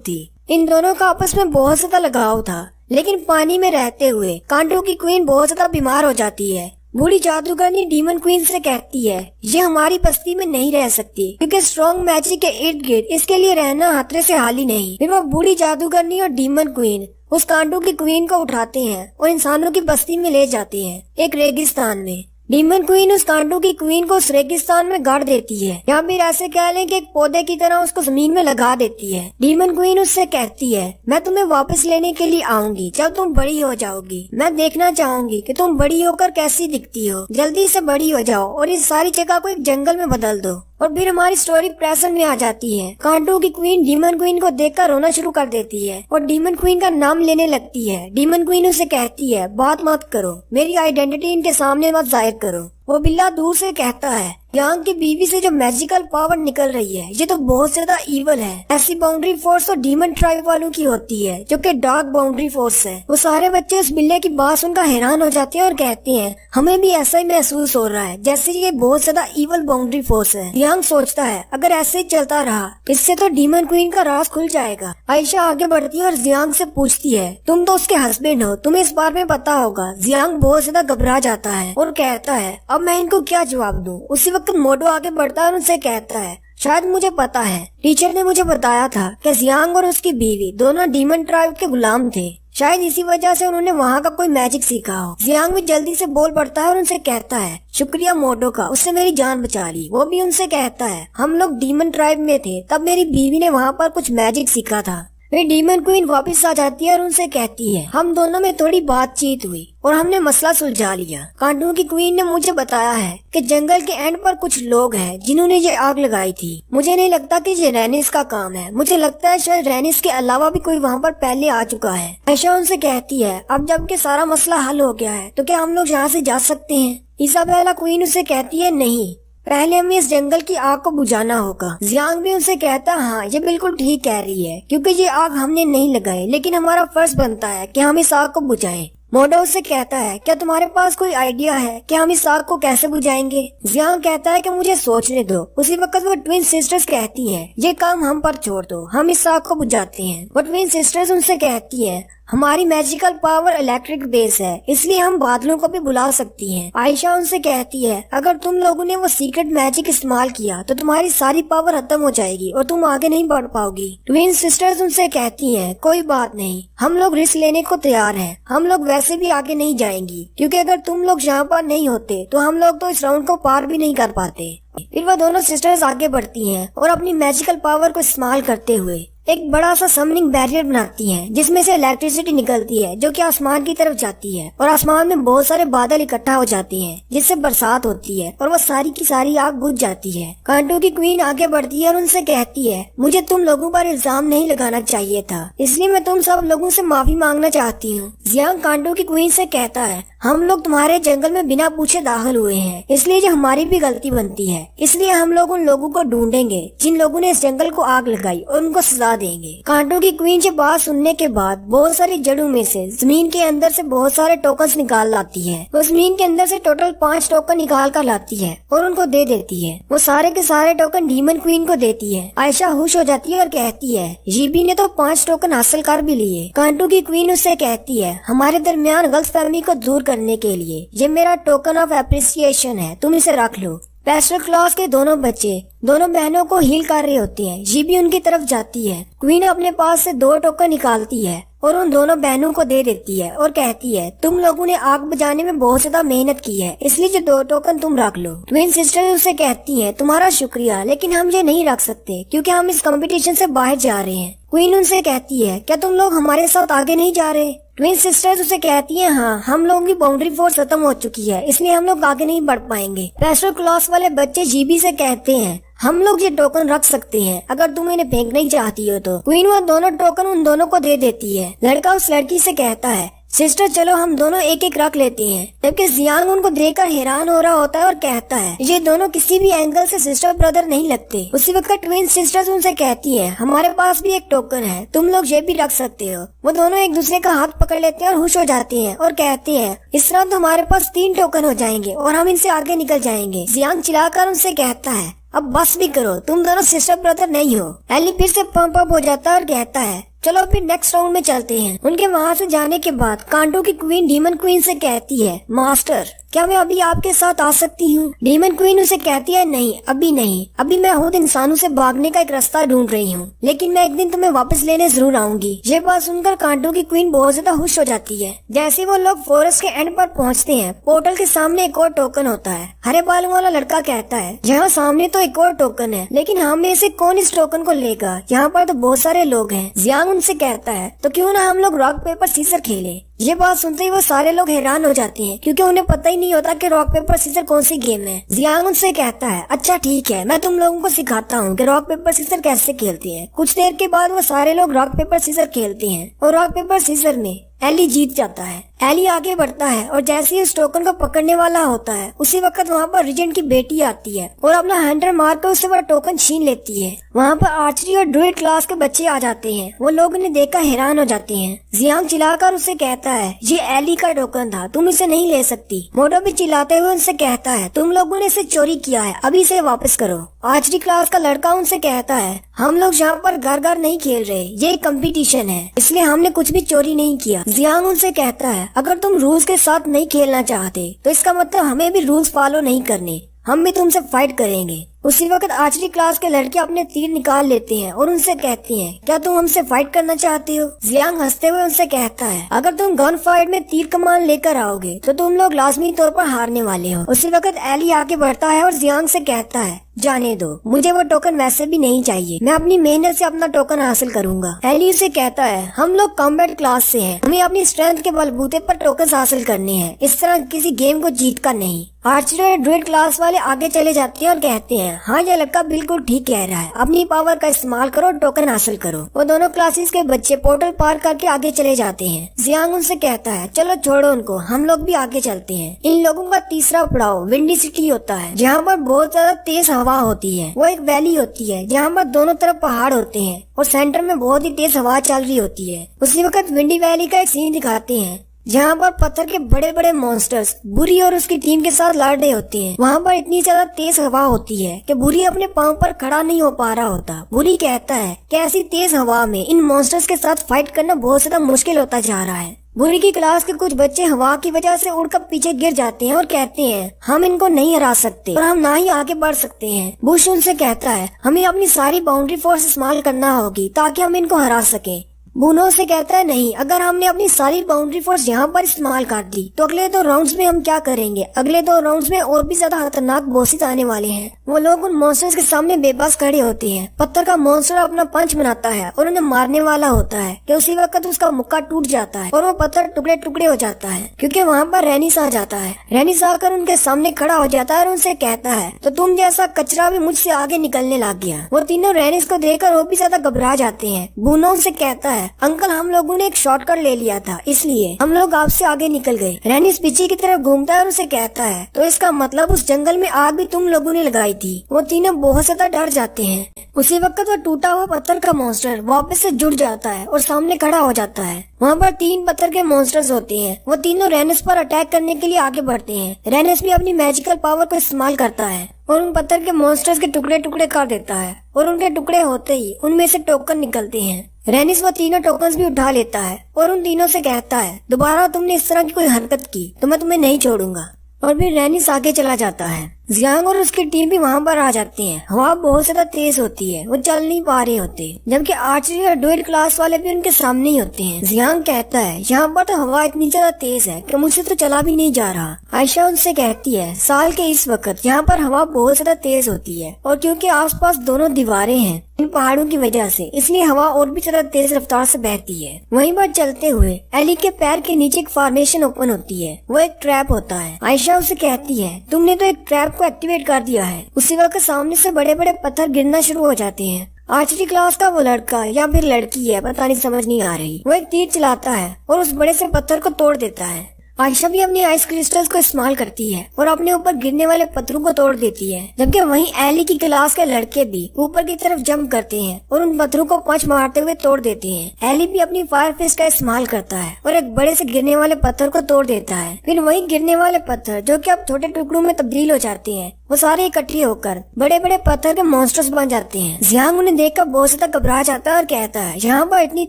थी। इन दोनों का आपस में बहुत ज्यादा लगाव था, लेकिन पानी में रहते हुए कांटों की क्वीन बहुत ज्यादा बीमार हो जाती है। बूढ़ी जादूगरनी डीमन क्वीन से कहती है, ये हमारी बस्ती में नहीं रह सकती क्योंकि स्ट्रॉन्ग मैजिक के इर्द गिर्द इसके लिए रहना खतरे से हाली नहीं। फिर वो बूढ़ी जादूगरनी और डीमन क्वीन उस कांटों की क्वीन को उठाते हैं और इंसानों की बस्ती में ले जाते हैं, एक रेगिस्तान में। डीमन क्वीन उस कांटों की क्वीन को उस रेगिस्तान में गाड़ देती है, या फिर ऐसे कह लें कि एक पौधे की तरह उसको जमीन में लगा देती है। डीमन क्वीन उससे कहती है, मैं तुम्हें वापस लेने के लिए आऊंगी जब तुम बड़ी हो जाओगी। मैं देखना चाहूंगी कि तुम बड़ी होकर कैसी दिखती हो। जल्दी से बड़ी हो जाओ और इस सारी जगह को एक जंगल में बदल दो। और फिर हमारी स्टोरी प्रेजेंट में आ जाती है। कांटों की क्वीन डीमन क्वीन को देखकर रोना शुरू कर देती है और डीमन क्वीन का नाम लेने लगती है। डीमन क्वीन उसे कहती है, बात मत करो, मेरी आइडेंटिटी इनके सामने मत जाहिर करो। वो बिल्ला दूर से कहता है, यांग की बीवी से जो मैजिकल पावर निकल रही है ये तो बहुत ज्यादा इवल है। ऐसी बाउंड्री फोर्स तो डीमन ट्राइब वालों की होती है जो कि डार्क बाउंड्री फोर्स है। वो सारे बच्चे उस बिल्ले की बात सुनकर हैरान हो जाते हैं और कहते हैं, हमें भी ऐसा ही महसूस हो रहा है जैसे ये बहुत ज्यादा इवल बाउंड्री फोर्स है। यांग सोचता है, अगर ऐसे ही चलता रहा इससे तो डीमन क्वीन का राज खुल जाएगा। आयशा आगे बढ़ती है और जियांग से पूछती है, तुम तो उसके हस्बैंड हो, तुम्हें इस बारे में पता होगा। जियांग बहुत ज्यादा घबरा जाता है और कहता है, अब मैं इनको क्या जवाब दूं। उसी वक्त मोडो आगे बढ़ता है और उनसे कहता है, शायद मुझे पता है, टीचर ने मुझे बताया था कि जियांग और उसकी बीवी दोनों डीमन ट्राइब के गुलाम थे। शायद इसी वजह से उन्होंने वहाँ का कोई मैजिक सीखा हो। जियांग भी जल्दी से बोल पड़ता है और उनसे कहता है, शुक्रिया मोडो का, उससे मेरी जान बचा ली। वो भी उनसे कहता है, हम लोग डीमन ट्राइब में थे तब मेरी बीवी ने वहाँ पर कुछ मैजिक सीखा था। फिर डीमन क्वीन वापस आ जाती है और उनसे कहती है, हम दोनों में थोड़ी बातचीत हुई और हमने मसला सुलझा लिया। कांटों की क्वीन ने मुझे बताया है कि जंगल के एंड पर कुछ लोग हैं जिन्होंने ये आग लगाई थी। मुझे नहीं लगता कि ये रेनिस का काम है, मुझे लगता है शायद रेनिस के अलावा भी कोई वहाँ पर पहले आ चुका है। आयशा उनसे कहती है, अब जबकि सारा मसला हल हो गया है तो क्या हम लोग यहाँ से जा सकते हैं? इसाबेला क्वीन उसे कहती है, नहीं, पहले हमें इस जंगल की आग को बुझाना होगा। जियांग भी उनसे कहता है, हाँ ये बिल्कुल ठीक कह रही है, क्योंकि ये आग हमने नहीं लगाई, लेकिन हमारा फर्ज बनता है कि हम इस आग को बुझाएं। मोडो उससे कहता है, क्या तुम्हारे पास कोई आइडिया है कि हम इस आग को कैसे बुझाएंगे? जियांग कहता है कि मुझे सोचने दो। उसी वक्त वो ट्विन सिस्टर्स कहती हैं, ये काम हम पर छोड़ दो, हम इस आग को बुझाते हैं। वो ट्विन सिस्टर्स उनसे कहती हैं, हमारी मैजिकल पावर इलेक्ट्रिक बेस है, इसलिए हम बादलों को भी बुला सकती हैं। आयशा उनसे कहती है, अगर तुम लोगों ने वो सीक्रेट मैजिक इस्तेमाल किया तो तुम्हारी सारी पावर खत्म हो जाएगी और तुम आगे नहीं बढ़ पाओगी। ट्विन सिस्टर्स उनसे कहती हैं, कोई बात नहीं, हम लोग रिस्क लेने को तैयार हैं, हम लोग वैसे भी आगे नहीं जाएंगी, क्योंकि अगर तुम लोग यहाँ पर नहीं होते तो हम लोग तो इस राउंड को पार भी नहीं कर पाते। फिर वह दोनों सिस्टर्स आगे बढ़ती हैं और अपनी मैजिकल पावर को इस्तेमाल करते हुए एक बड़ा सा समनिंग बैरियर बनाती हैं, जिसमें से इलेक्ट्रिसिटी निकलती है जो कि आसमान की तरफ जाती है और आसमान में बहुत सारे बादल इकट्ठा हो जाते हैं जिससे बरसात होती है और वो सारी की सारी आग बुझ जाती है। कांटों की क्वीन आगे बढ़ती है और उनसे कहती है, मुझे तुम लोगों पर इल्जाम नहीं लगाना चाहिए था, इसलिए मैं तुम सब लोगों से माफी मांगना चाहती हूँ। जियांग कांटों की क्वीन से कहता है, हम लोग तुम्हारे जंगल में बिना पूछे दाखिल हुए हैं, इसलिए जो हमारी भी गलती बनती है, इसलिए हम लोग उन लोगों को ढूंढेंगे जिन लोगों ने इस जंगल को आग लगाई और उनको सजा देंगे। कांटों की क्वीन से बात सुनने के बाद बहुत सारी जड़ों में से जमीन के अंदर से बहुत सारे टोकन्स निकाल लाती है। वो जमीन के अंदर से टोटल 5 टोकन निकाल कर लाती है और उनको दे देती है। वो सारे के सारे टोकन डीमन क्वीन को देती है। आयशा खुश हो जाती है और कहती है, जीबी ने तो 5 टोकन हासिल कर भी लिए। कांटों की क्वीन उससे कहती है, हमारे दरमियान गलतफहमी को दूर करने के लिए ये मेरा टोकन ऑफ एप्रिसिएशन है, तुम इसे रख लो। पेस्टर क्लॉस के दोनों बच्चे दोनों बहनों को हील कर रहे होते हैं। जीबी उनकी तरफ जाती है। क्वीन अपने पास से 2 टोकन निकालती है और उन दोनों बहनों को दे देती है और कहती है, तुम लोगों ने आग बुझाने में बहुत ज्यादा मेहनत की है, इसलिए जो 2 टोकन तुम रख लो। ट्विन सिस्टर उसे कहती है, तुम्हारा शुक्रिया, लेकिन हम ये नहीं रख सकते क्योंकि हम इस कंपटीशन से बाहर जा रहे हैं। क्वीन उनसे कहती है, क्या तुम लोग हमारे साथ आगे नहीं जा रहे? ट्विन सिस्टर्स उसे कहती हैं, हाँ, हम लोगों की बाउंड्री फोर्स खत्म हो चुकी है, इसलिए हम लोग आगे नहीं बढ़ पाएंगे। पेस्टर क्लॉस वाले बच्चे जीबी से कहते हैं, हम लोग ये टोकन रख सकते हैं अगर तुम इन्हें फेंक नहीं चाहती हो तो। क्वीन वो दोनों टोकन उन दोनों को दे देती है। लड़का उस लड़की से कहता है, सिस्टर चलो हम दोनों एक एक रख लेते हैं। जबकि जियांग उनको देखकर हैरान हो रहा होता है और कहता है ये दोनों किसी भी एंगल से सिस्टर ब्रदर नहीं लगते। उसी वक्त ट्विन सिस्टर्स उनसे कहती है हमारे पास भी एक टोकन है, तुम लोग ये भी रख सकते हो। वो दोनों एक दूसरे का हाथ पकड़ लेते हैं और खुश हो जाते हैं और कहते हैं इस तरह तो हमारे पास 3 टोकन हो जाएंगे और हम इनसे आगे निकल जाएंगे। जियांग चिल्लाकर उनसे कहता है अब बस भी करो, तुम दोनों सिस्टर ब्रदर नहीं हो। एली फिर से पंप अप हो जाता है और कहता है चलो फिर नेक्स्ट राउंड में चलते हैं। उनके वहाँ से जाने के बाद कांटो की क्वीन डीमन क्वीन से कहती है मास्टर क्या मैं अभी आपके साथ आ सकती हूँ? डीमन क्वीन उसे कहती है नहीं अभी नहीं, अभी मैं खुद इंसानों से भागने का एक रास्ता ढूंढ रही हूँ, लेकिन मैं एक दिन तुम्हें वापस लेने जरूर आऊंगी। ये बात सुनकर कांटो की क्वीन बहुत ज्यादा खुश हो जाती है। जैसे वो लोग फॉरेस्ट के एंड पर पहुँचते हैं, पोर्टल के सामने एक और टोकन होता है। हरे बालों वाला लड़का कहता है यहाँ सामने तो एक और टोकन है, लेकिन हम में से कौन इस टोकन को लेगा? यहाँ पर तो बहुत सारे लोग हैं। जियांग उनसे कहता है तो क्यों ना हम लोग रॉक पेपर सीजर खेलें। ये बात सुनते ही वो सारे लोग हैरान हो जाते हैं क्योंकि उन्हें पता ही नहीं होता कि रॉक पेपर सीजर कौन सी गेम है। जियांग उनसे कहता है अच्छा ठीक है, मैं तुम लोगों को सिखाता हूँ कि रॉक पेपर सीजर कैसे खेलते हैं। कुछ देर के बाद वो सारे लोग रॉक पेपर सीजर खेलते हैं और रॉक पेपर सीजर में एली जीत जाता है। एली आगे बढ़ता है और जैसे ही उस टोकन को पकड़ने वाला होता है उसी वक्त वहाँ पर रिजेंट की बेटी आती है और अपना हंटर मार कर उससे वो टोकन छीन लेती है। वहाँ पर आर्चरी और ड्रूइड क्लास के बच्चे आ जाते हैं। वो लोग उन्हें देखकर हैरान हो जाते हैं। जियांग चिल्लाकर उससे कहता है ये एली का टोकन था, तुम इसे नहीं ले सकती। मोटो भी चिल्लाते हुए उनसे कहता है तुम लोगों ने इसे चोरी किया है, अभी इसे वापस करो। आर्चरी क्लास का लड़का उनसे कहता है हम लोग यहाँ पर घर घर नहीं खेल रहे, ये एक कंपटीशन है, इसलिए हमने कुछ भी चोरी नहीं किया। जियांग उनसे कहता है अगर तुम रूल्स के साथ नहीं खेलना चाहते तो इसका मतलब हमें भी रूल्स फॉलो नहीं करने, हम भी तुमसे फाइट करेंगे। उसी वक्त आर्चरी क्लास के लड़के अपने तीर निकाल लेते हैं और उनसे कहते हैं क्या तुम हमसे फाइट करना चाहते हो? जियांग हंसते हुए उनसे कहता है अगर तुम गन फाइट में तीर कमान लेकर आओगे तो तुम लोग लाजमी तौर पर हारने वाले हो। उसी वक्त एली आगे बढ़ता है और जियांग से कहता है जाने दो, मुझे वो टोकन वैसे भी नहीं चाहिए, मैं अपनी मेहनत से अपना टोकन हासिल करूंगा। एली उसे कहता है हम लोग कॉम्बैट क्लास से हैं, हमें अपनी स्ट्रेंथ के बलबूते पर टोकन हासिल करने हैं, इस तरह किसी गेम को जीत कर नहीं। आर्चर और ड्रूइड क्लास वाले आगे चले जाते हैं और कहते हैं हाँ ये लड़का बिल्कुल ठीक कह रहा है, अपनी पावर का इस्तेमाल करो, टोकन हासिल करो। वो दोनों क्लासेस के बच्चे पोर्टल पार करके आगे चले जाते हैं। जियांग उनसे कहता है चलो छोड़ो उनको, हम लोग भी आगे चलते हैं। इन लोगों का तीसरा पड़ाव विंडी सिटी होता है, जहाँ पर बहुत ज्यादा तेज हवा होती है। वो एक वैली होती है जहाँ पर दोनों तरफ पहाड़ होते हैं और सेंटर में बहुत ही तेज हवा चल रही होती है। उसी वक्त विंडी वैली का एक सीन दिखाते हैं जहाँ पर पत्थर के बड़े बड़े मॉन्स्टर्स बुरी और उसकी टीम के साथ लड़ रहे होते हैं। वहाँ पर इतनी ज्यादा तेज हवा होती है कि बुरी अपने पाँव पर खड़ा नहीं हो पा रहा होता। बुरी कहता है कि ऐसी तेज हवा में इन मॉन्स्टर्स के साथ फाइट करना बहुत ज्यादा मुश्किल होता जा रहा है। बुरी की क्लास के कुछ बच्चे हवा की वजह से उड़कर पीछे गिर जाते हैं और कहते हैं हम इनको नहीं हरा सकते और हम ना ही आगे बढ़ सकते हैं। बुश उनसे कहता है हमें अपनी सारी बाउंड्री फोर्स इस्तेमाल करना होगी ताकि हम इनको हरा सके। बूनो से कहता है नहीं, अगर हमने अपनी सारी बाउंड्री फोर्स यहाँ पर इस्तेमाल कर दी तो अगले 2 राउंड्स में हम क्या करेंगे? अगले 2 राउंड्स में और भी ज्यादा खतरनाक बॉसेस आने वाले हैं। वो लोग उन मॉन्स्टर्स के सामने बेबस खड़े होते हैं। पत्थर का मॉन्स्टर अपना पंच बनाता है और उन्हें मारने वाला होता है कि उसी वक्त उसका मुक्का टूट जाता है और वो पत्थर टुकड़े टुकड़े हो जाता है क्योंकि वहाँ पर रेनिस आ जाता है। रेनिस आकर उनके सामने खड़ा हो जाता है और उनसे कहता है तो तुम जैसा कचरा भी मुझसे आगे निकलने लग गया। वो तीनों रेनिस को देखकर वो भी ज्यादा घबरा जाते हैं। बूनो उनसे कहता है अंकल हम लोगों ने एक शॉर्टकट ले लिया था, इसलिए हम लोग आपसे आगे निकल गए। रेनिस पीछे की तरफ घूमता है और उसे कहता है तो इसका मतलब उस जंगल में आग भी तुम लोगों ने लगाई थी। वो तीनों बहुत ज्यादा डर जाते हैं। उसी वक्त वो टूटा हुआ पत्थर का मॉन्स्टर वापस से जुड़ जाता है और सामने खड़ा हो जाता है। वहाँ पर 3 पत्थर के मॉन्स्टर्स होते हैं। वो तीनों रेनिस पर अटैक करने के लिए आगे बढ़ते हैं। रेनिस भी अपनी मैजिकल पावर को इस्तेमाल करता है और उन पत्थर के मॉन्स्टर्स के टुकड़े टुकड़े कर देता है और उनके टुकड़े होते ही उनमें से टोकन निकलते हैं। रेनिस वो तीनों टोकन्स भी उठा लेता है और उन तीनों से कहता है दोबारा तुमने इस तरह की कोई हरकत की तो मैं तुम्हें नहीं छोड़ूंगा। और फिर रेनिस आगे चला जाता है। जियांग और उसकी टीम भी वहाँ पर आ जाते हैं। हवा बहुत ज्यादा तेज होती है, वो चल नहीं पा रहे होते, जबकि आर्चरी और ड्यूइड क्लास वाले भी उनके सामने ही होते हैं। जियांग कहता है यहाँ पर तो हवा इतनी ज्यादा तेज है कि मुझसे तो चला भी नहीं जा रहा। आयशा उनसे कहती है साल के इस वक्त यहाँ पर हवा बहुत ज्यादा तेज होती है और क्योंकि आसपास दोनों दीवारें हैं इन पहाड़ों की वजह से, इसलिए हवा और भी ज्यादा तेज रफ्तार से बहती है। वहीं पर चलते हुए एली के पैर के नीचे एक फॉर्मेशन ओपन होती है, वो एक ट्रैप होता है। आयशा उसे कहती है तुमने तो एक ट्रैप को एक्टिवेट कर दिया है। उसी वक्त सामने से बड़े बड़े पत्थर गिरना शुरू हो जाते हैं। आर्चरी क्लास का वो लड़का या फिर लड़की है, पता नहीं, समझ नहीं आ रही, वो एक तीर चलाता है और उस बड़े से पत्थर को तोड़ देता है। आयशा भी अपनी आइस क्रिस्टल्स को इस्तेमाल करती है और अपने ऊपर गिरने वाले पत्थरों को तोड़ देती है, जबकि वहीं एली की क्लास के लड़के भी ऊपर की तरफ जंप करते हैं और उन पत्थरों को पंच मारते हुए तोड़ देते हैं। एली भी अपनी फायर फिस्ट का इस्तेमाल करता है और एक बड़े से गिरने वाले पत्थर को तोड़ देता है। फिर वहीं गिरने वाले पत्थर, जो कि अब छोटे टुकड़ों में तब्दील हो जाते हैं, वो सारे इकट्ठे होकर बड़े बड़े पत्थर के मॉन्स्टर्स बन जाते हैं। जियांग उन्हें देखकर बहुत ज्यादा घबरा जाता है और कहता है, यहाँ पर इतनी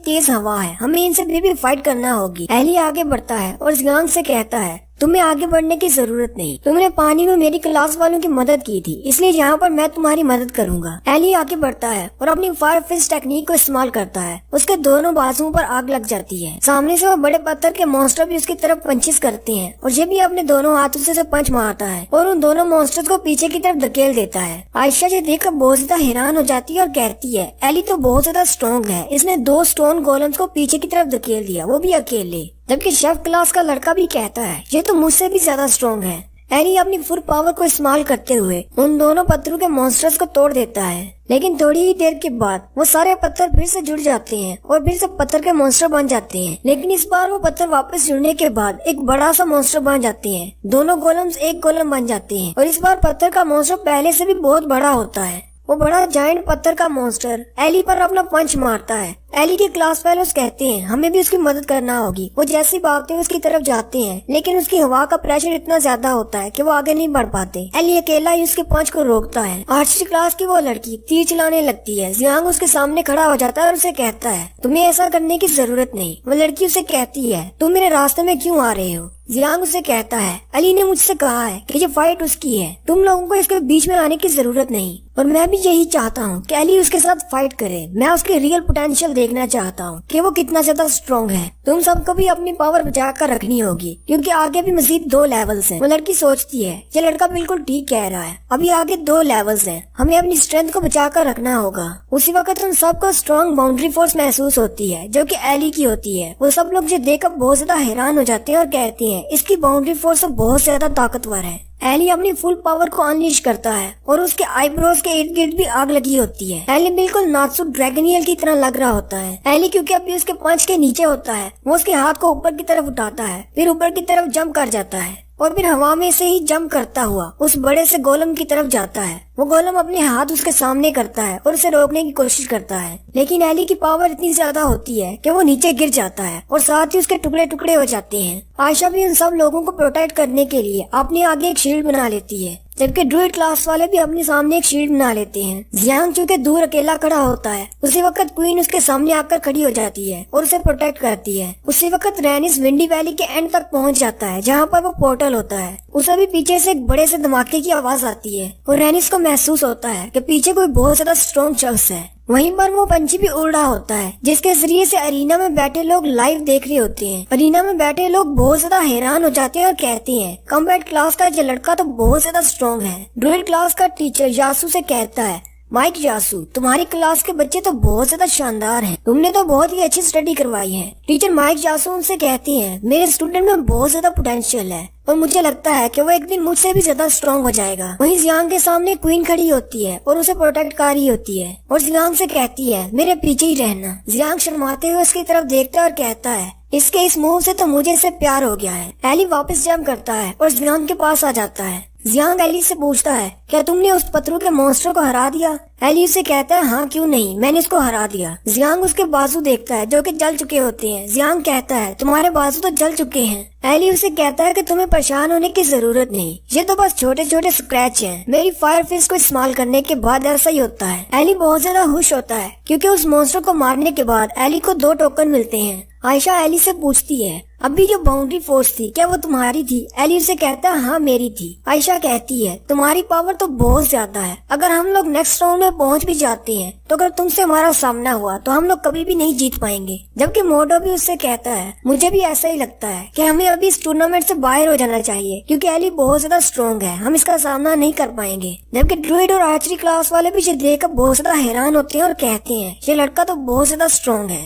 तेज हवा है, हमें इनसे भी फाइट करना होगी। एली आगे बढ़ता है और जियांग से कहता है, तुम्हें आगे बढ़ने की जरूरत नहीं, तुमने पानी में मेरी क्लास वालों की मदद की थी, इसलिए यहाँ पर मैं तुम्हारी मदद करूंगा। एली आगे बढ़ता है और अपनी फायर फिस्ट टेक्निक को इस्तेमाल करता है। उसके दोनों बाजुओं पर आग लग जाती है। सामने से वो बड़े पत्थर के मॉन्स्टर भी उसकी तरफ पंचेस करते हैं और ये भी अपने दोनों हाथों से पंच मारता है और उन दोनों मॉन्स्टर्स को पीछे की तरफ धकेल देता है। आयशा ये देखकर बहुत ज्यादा हैरान हो जाती है और कहती है, एली तो बहुत ज्यादा स्ट्रॉन्ग है, इसने 2 स्टोन गोलम्स को पीछे की तरफ धकेल दिया, वो भी अकेले। जबकि शेफ क्लास का लड़का भी कहता है, ये तो मुझसे भी ज्यादा स्ट्रॉन्ग है। एली अपनी फुल पावर को इस्तेमाल करते हुए उन दोनों पत्थरों के मॉन्स्टर्स को तोड़ देता है, लेकिन थोड़ी ही देर के बाद वो सारे पत्थर फिर से जुड़ जाते हैं और फिर से पत्थर के मॉन्स्टर बन जाते हैं। लेकिन इस बार वो पत्थर वापस जुड़ने के बाद एक बड़ा सा मॉन्स्टर बन जाते हैं। दोनों गोलम्स एक गोलम बन जाते हैं और इस बार पत्थर का मॉन्स्टर पहले से भी बहुत बड़ा होता है। वो बड़ा जायंट पत्थर का मॉन्स्टर एली पर अपना पंच मारता है। एली के क्लास फेलोज कहते हैं, हमें भी उसकी मदद करना होगी। वो जैसे भागते हुए उसकी तरफ जाते हैं, लेकिन उसकी हवा का प्रेशर इतना ज्यादा होता है कि वो आगे नहीं बढ़ पाते। एली अकेला ही उसके पंच को रोकता है। आर्चरी क्लास की वो लड़की तीर चलाने लगती है। जियांग उसके सामने खड़ा हो जाता है और उसे कहता है, तुम्हें ऐसा करने की जरूरत नहीं। वो लड़की उसे कहती है, तुम मेरे रास्ते में क्यों आ रहे हो? जियांग उसे कहता है, अली ने मुझसे कहा है कि ये फाइट उसकी है, तुम लोगों को इसके बीच में आने की जरूरत नहीं। और मैं भी यही चाहता हूँ कि अली उसके साथ फाइट करे। मैं उसकी रियल पोटेंशियल देखना चाहता हूँ कि वो कितना ज्यादा स्ट्रॉन्ग है। तुम सबको भी अपनी पावर बचा कर रखनी होगी, क्योंकि आगे भी मजीद 2 लेवल्स हैं। वो लड़की सोचती है, ये लड़का बिल्कुल ठीक कह रहा है, अभी आगे 2 लेवल्स हैं, हमें अपनी स्ट्रेंथ को बचा कर रखना होगा। उसी वक्त उन सबको स्ट्रॉन्ग बाउंड्री फोर्स महसूस होती है, जो कि एली की होती है। वो सब लोग ये देखकर बहुत ज्यादा हैरान हो जाते हैं और कहते हैं, इसकी बाउंड्री फोर्स तो बहुत ज्यादा ताकतवर है। एली अपनी फुल पावर को अनलीश करता है और उसके आईब्रोज के इर्द गिर्द भी आग लगी होती है। एली बिल्कुल नाजुक ड्रैगनियल की तरह लग रहा होता है। एली क्योंकि अभी उसके पंच के नीचे होता है, वो उसके हाथ को ऊपर की तरफ उठाता है, फिर ऊपर की तरफ जंप कर जाता है और फिर हवा में से ही जंप करता हुआ उस बड़े से गोलम की तरफ जाता है। वो गोलम अपने हाथ उसके सामने करता है और उसे रोकने की कोशिश करता है, लेकिन एली की पावर इतनी ज्यादा होती है कि वो नीचे गिर जाता है और साथ ही उसके टुकड़े टुकड़े हो जाते हैं। आयशा भी उन सब लोगों को प्रोटेक्ट करने के लिए अपने आगे एक शील्ड बना लेती है, जबकि ड्रूइड क्लास वाले भी अपने सामने एक शील्ड बना लेते हैं। जियांग चूंकि दूर अकेला खड़ा होता है, उसी वक्त क्वीन उसके सामने आकर खड़ी हो जाती है और उसे प्रोटेक्ट करती है। उसी वक्त रैनिस विंडी वैली के एंड तक पहुंच जाता है, जहां पर वो पोर्टल होता है। उसे भी पीछे से एक बड़े से धमाके की आवाज आती है और रैनिस को महसूस होता है कि पीछे कोई बहुत ज्यादा स्ट्रॉन्ग शख्स है। वहीं पर वो पंछी भी उड़ रहा होता है, जिसके जरिए से अरीना में बैठे लोग लाइव देख रहे होते हैं। अरीना में बैठे लोग बहुत ज्यादा हैरान हो जाते हैं और कहते हैं, कॉम्बैट क्लास का ये लड़का तो बहुत ज्यादा स्ट्रॉन्ग है। ड्रूइड क्लास का टीचर यासू से कहता है, माइक यासू, तुम्हारी क्लास के बच्चे तो बहुत ज्यादा शानदार हैं, तुमने तो बहुत ही अच्छी स्टडी करवाई है। टीचर माइक यासू उनसे कहती हैं, मेरे स्टूडेंट में बहुत ज्यादा पोटेंशियल है और मुझे लगता है कि वो एक दिन मुझसे भी ज्यादा स्ट्रॉन्ग हो जाएगा। वहीं जियांग के सामने क्वीन खड़ी होती है और उसे प्रोटेक्ट कर रही होती है और जियांग से कहती है, मेरे पीछे ही रहना। जियांग शर्माते हुए उसकी तरफ देखता है और कहता है, इसके इस मूव से तो मुझे इससे प्यार हो गया है। एली वापस जंप करता है और जियांग के पास आ जाता है। जियांग एली से पूछता है, क्या तुमने उस पत्थरों के मॉन्स्टर को हरा दिया? एली उसे कहता है, हाँ क्यों नहीं, मैंने इसको हरा दिया। जियांग उसके बाजू देखता है जो कि जल चुके होते हैं। जियांग कहता है, तुम्हारे बाजू तो जल चुके हैं। एली उसे कहता है कि तुम्हें परेशान होने की जरूरत नहीं, ये तो बस छोटे छोटे स्क्रैच हैं। मेरी फायर फिस्ट को इस्तेमाल करने के बाद ऐसा ही होता है। एली बहुत ज्यादा खुश होता है क्योंकि उस मॉन्स्टर को मारने के बाद एली को 2 टोकन मिलते हैं। आयशा एली से पूछती है, अभी जो बाउंड्री फोर्स थी क्या वो तुम्हारी थी? एली उसे कहता है, हाँ मेरी थी। आयशा कहती है, तुम्हारी पावर तो बहुत ज्यादा है, अगर हम लोग नेक्स्ट राउंड में पहुंच भी जाते हैं तो अगर तुमसे हमारा सामना हुआ तो हम लोग कभी भी नहीं जीत पाएंगे। जबकि मोटो भी उससे कहता है, मुझे भी ऐसा ही लगता है कि हमें अभी इस टूर्नामेंट से बाहर हो जाना चाहिए, क्योंकि एली बहुत ज्यादा स्ट्रॉन्ग है, हम इसका सामना नहीं कर पाएंगे। जबकि ड्रूइड और आर्चरी क्लास वाले भी ये देखकर बहुत ज्यादा हैरान होते हैं और कहते हैं, ये लड़का तो बहुत ज्यादा स्ट्रॉन्ग है।